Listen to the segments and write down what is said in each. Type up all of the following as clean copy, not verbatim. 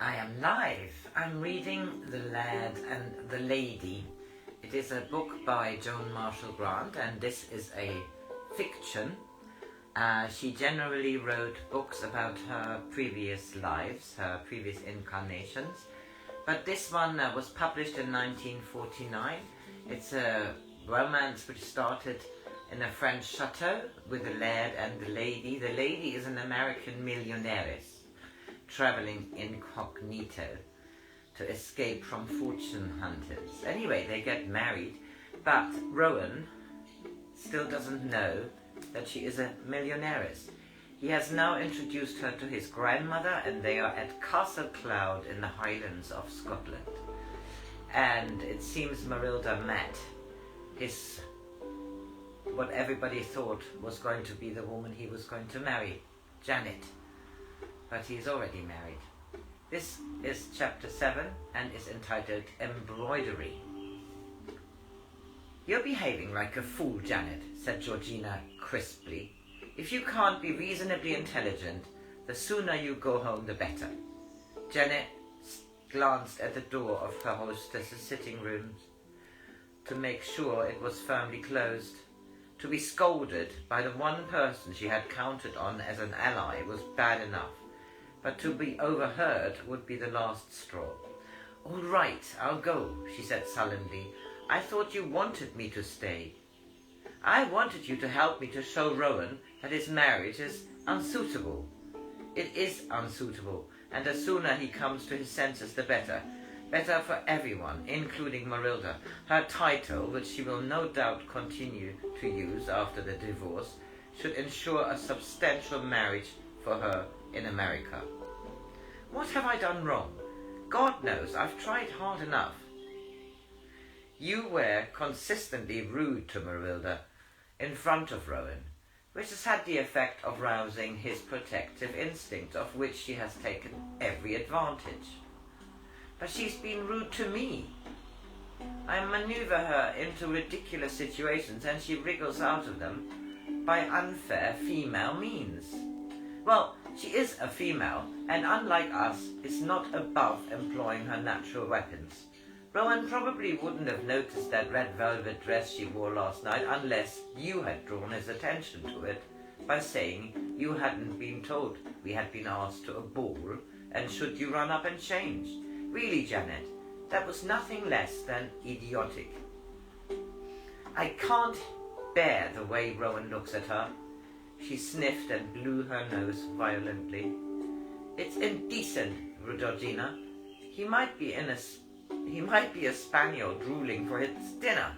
I am live. I'm reading The Laird and the Lady. It is a book by Joan Marshall Grant, and this is a fiction. She generally wrote books about her previous lives, her previous incarnations. But this one was published in 1949. It's a romance which started in a French chateau with the Laird and the Lady. The Lady is an American millionaires traveling incognito to escape from fortune hunters. Anyway, they get married, but Rowan still doesn't know that she is a millionaires. He has now introduced her to his grandmother, and they are at Castle Cloud in the Highlands of Scotland. And it seems Marylda met his, what everybody thought was going to be the woman he was going to marry, Janet. But he's already married. This is chapter 7 and is entitled Embroidery. "You're behaving like a fool, Janet," said Georgina crisply. "If you can't be reasonably intelligent, the sooner you go home the better." Janet glanced at the door of her hostess's sitting room to make sure it was firmly closed. To be scolded by the one person she had counted on as an ally was bad enough, but to be overheard would be the last straw. "All right, I'll go," she said sullenly. "I thought you wanted me to stay." "I wanted you to help me to show Rowan that his marriage is unsuitable." "It is unsuitable, and the sooner he comes to his senses the better. Better for everyone, including Marylda. Her title, which she will no doubt continue to use after the divorce, should ensure a substantial marriage for her in America." "What have I done wrong? God knows I've tried hard enough." "You were consistently rude to Marylda in front of Rowan, which has had the effect of rousing his protective instinct, of which she has taken every advantage." "But she's been rude to me. I maneuver her into ridiculous situations and she wriggles out of them by unfair female means." "Well, she is a female, and unlike us, is not above employing her natural weapons. Rowan probably wouldn't have noticed that red velvet dress she wore last night unless you had drawn his attention to it by saying you hadn't been told we had been asked to a ball, and should you run up and change. Really, Janet, that was nothing less than idiotic. I can't bear the way Rowan looks at her." She sniffed and blew her nose violently. "It's indecent, Georgina. He might be a spaniel drooling for his dinner,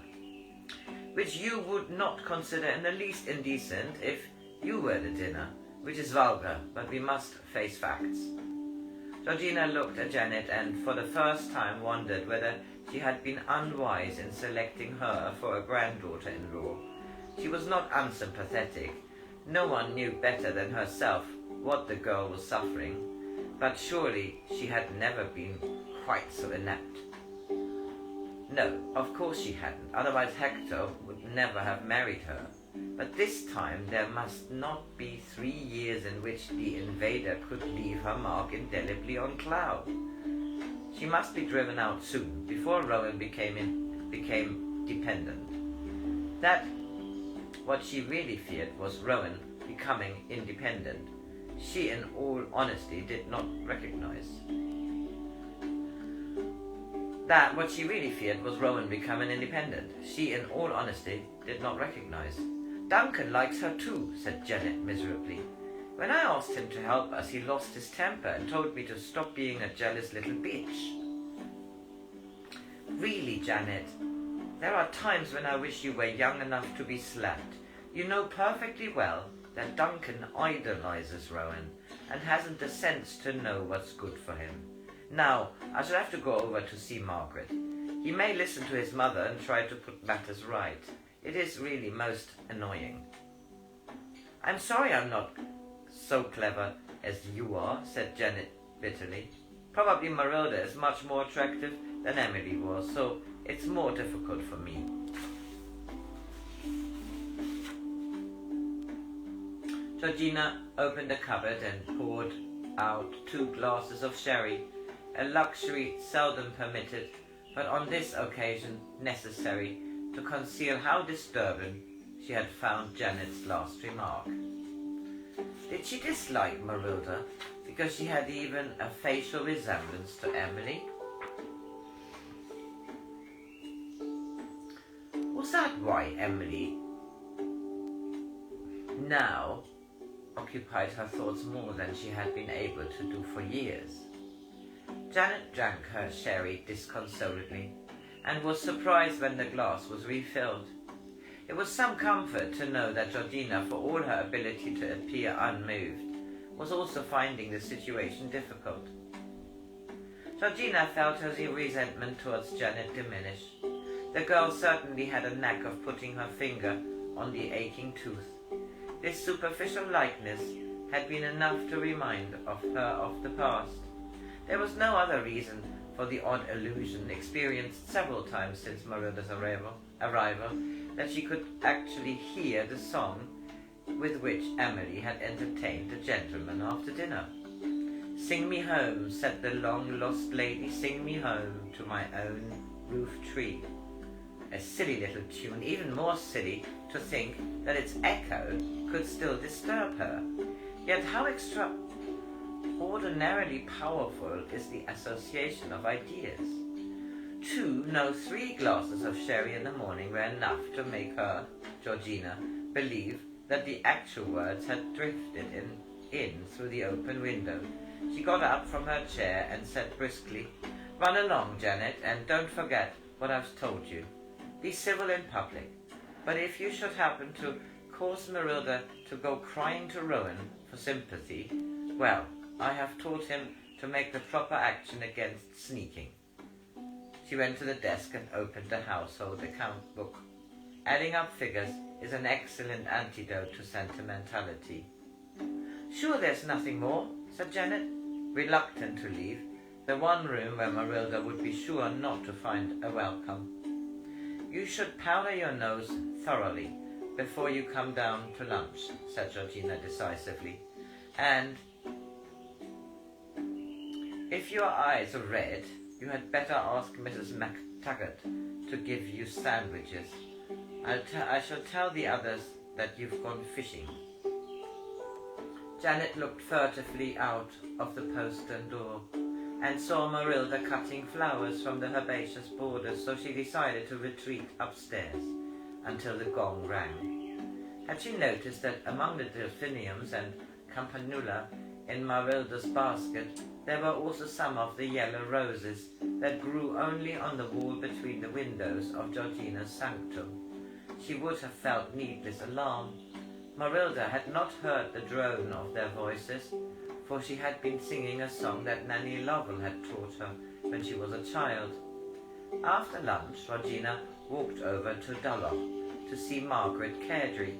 which you would not consider in the least indecent if you were the dinner, which is vulgar, but we must face facts." Georgina looked at Janet and for the first time wondered whether she had been unwise in selecting her for a granddaughter-in-law. She was not unsympathetic. No one knew better than herself what the girl was suffering, but surely she had never been quite so inept. No, of course she hadn't, otherwise Hector would never have married her. But this time there must not be 3 years in which the invader could leave her mark indelibly on Cloud. She must be driven out soon, before Rowan became dependent. That what she really feared was Rowan becoming independent. She, in all honesty, did not recognize. That what she really feared was Rowan becoming independent. She, in all honesty, did not recognize. "Duncan likes her too," said Janet miserably. "When I asked him to help us, he lost his temper and told me to stop being a jealous little bitch." "Really, Janet, there are times when I wish you were young enough to be slapped. You know perfectly well that Duncan idolizes Rowan and hasn't the sense to know what's good for him. Now, I shall have to go over to see Margaret. He may listen to his mother and try to put matters right. It is really most annoying." "I'm sorry I'm not so clever as you are," said Janet bitterly. "Probably Marylda is much more attractive than Emily was, so it's more difficult for me." Georgina opened a cupboard and poured out 2 glasses of sherry. a luxury seldom permitted, but on this occasion necessary to conceal how disturbing she had found Janet's last remark. Did she dislike Marylda because she had even a facial resemblance to Emily? Was that why Emily now occupied her thoughts more than she had been able to do for years? Janet drank her sherry disconsolately and was surprised when the glass was refilled. It was some comfort to know that Georgina, for all her ability to appear unmoved, was also finding the situation difficult. Georgina felt her resentment towards Janet diminish. The girl certainly had a knack of putting her finger on the aching tooth. This superficial likeness had been enough to remind of her of the past. There was no other reason for the odd illusion experienced several times since Marylda's arrival that she could actually hear the song with which Emily had entertained the gentleman after dinner. "Sing me home," said the long-lost lady, "sing me home to my own roof tree." A silly little tune, even more silly to think that its echo could still disturb her. Yet how extraordinarily powerful is the association of ideas. 2, no, 3 glasses of sherry in the morning were enough to make her, Georgina, believe that the actual words had drifted in through the open window. She got up from her chair and said briskly, "Run along, Janet, and don't forget what I've told you. Be civil in public. But if you should happen to cause Marylda to go crying to Rowan for sympathy, well, I have taught him to make the proper action against sneaking." She went to the desk and opened the household account book. Adding up figures is an excellent antidote to sentimentality. "Sure there's nothing more," said Janet, reluctant to leave the one room where Marylda would be sure not to find a welcome. "You should powder your nose thoroughly before you come down to lunch," said Georgina decisively. "And if your eyes are red, you had better ask Mrs. MacTaggart to give you sandwiches. I shall tell the others that you've gone fishing." Janet looked furtively out of the postern door and saw Marylda cutting flowers from the herbaceous borders, so she decided to retreat upstairs until the gong rang. Had she noticed that among the delphiniums and campanula in Marylda's basket there were also some of the yellow roses that grew only on the wall between the windows of Georgina's sanctum, she would have felt needless alarm. Marylda had not heard the drone of their voices, for she had been singing a song that Nanny Lovell had taught her when she was a child. After lunch, Georgina walked over to Dulloch to see Margaret Cairdry.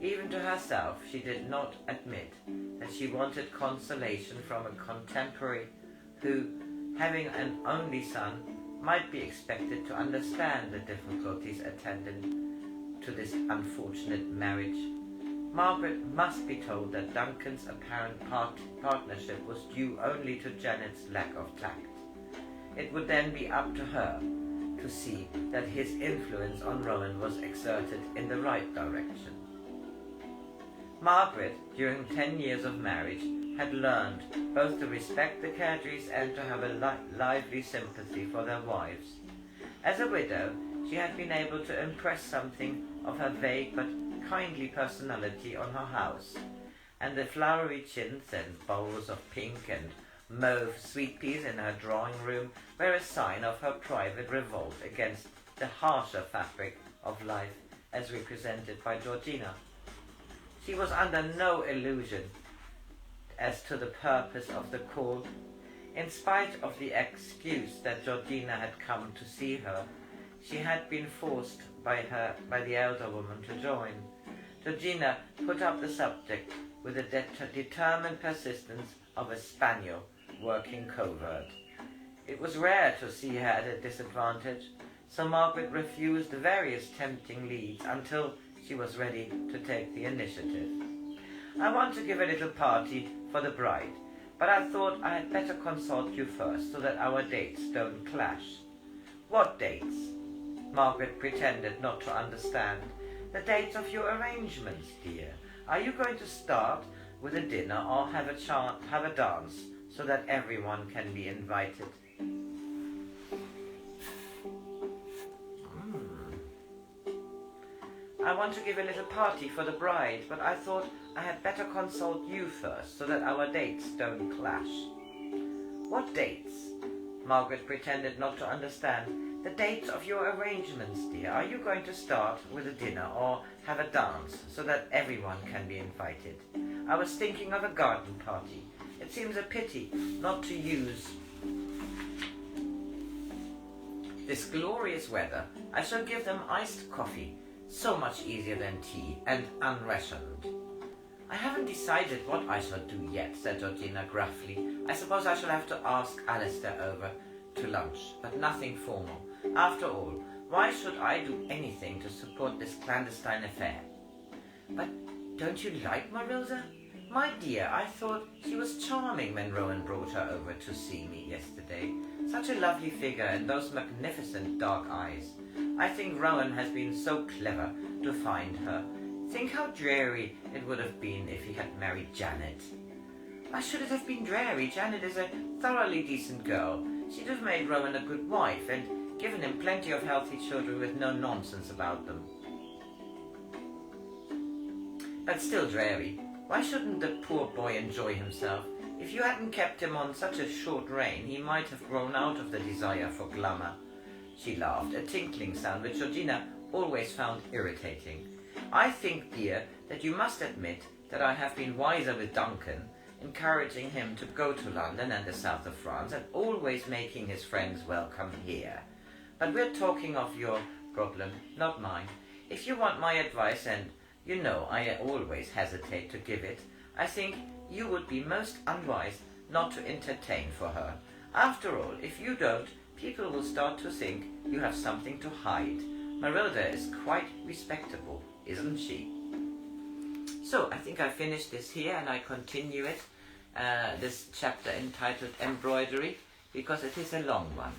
Even to herself, she did not admit that she wanted consolation from a contemporary who, having an only son, might be expected to understand the difficulties attendant to this unfortunate marriage. Margaret must be told that Duncan's apparent partnership was due only to Janet's lack of tact. It would then be up to her to see that his influence on Rowan was exerted in the right direction. Margaret, during 10 years of marriage, had learned both to respect the Cairdrys and to have a lively sympathy for their wives. As a widow, she had been able to impress something of her vague but kindly personality on her house, and the flowery chintz and bowls of pink and mauve sweet peas in her drawing room were a sign of her private revolt against the harsher fabric of life as represented by Georgina. She was under no illusion as to the purpose of the call. In spite of the excuse that Georgina had come to see her, she had been forced by the elder woman to join. Georgina put up the subject with the determined persistence of a spaniel working covert. It was rare to see her at a disadvantage, so Margaret refused various tempting leads until she was ready to take the initiative. "I want to give a little party for the bride. but I thought I had better consult you first so that our dates don't clash. What dates? Margaret pretended not to understand. The dates of your arrangements, dear. Are you going to start with a dinner or have a dance so that everyone can be invited? I want to give a little party for the bride, but I thought I had better consult you first so that our dates don't clash. What dates? Margaret pretended not to understand. The dates of your arrangements, dear. Are you going to start with a dinner or have a dance so that everyone can be invited? I was thinking of a garden party. It seems a pity not to use this glorious weather. I shall give them iced coffee, so much easier than tea, and unrationed. I haven't decided what I shall do yet, said Georgina gruffly. I suppose I shall have to ask Alistair over to lunch, but nothing formal. After all, why should I do anything to support this clandestine affair? But don't you like Marylda? My dear, I thought she was charming when Rowan brought her over to see me yesterday. Such a lovely figure and those magnificent dark eyes. I think Rowan has been so clever to find her. Think how dreary it would have been if he had married Janet. Why should it have been dreary? Janet is a thoroughly decent girl. She'd have made Rowan a good wife and given him plenty of healthy children with no nonsense about them. But still dreary. Why shouldn't the poor boy enjoy himself? If you hadn't kept him on such a short rein, he might have grown out of the desire for glamour. She laughed, a tinkling sound which Georgina always found irritating. I think, dear, that you must admit that I have been wiser with Duncan, encouraging him to go to London and the south of France and always making his friends welcome here. But we're talking of your problem, not mine. If you want my advice, and you know I always hesitate to give it, I think you would be most unwise not to entertain for her. After all, if you don't, people will start to think you have something to hide. Marylda is quite respectable, isn't she? So I think I finished this here and I continue it, this chapter entitled Embroidery, because it is a long one.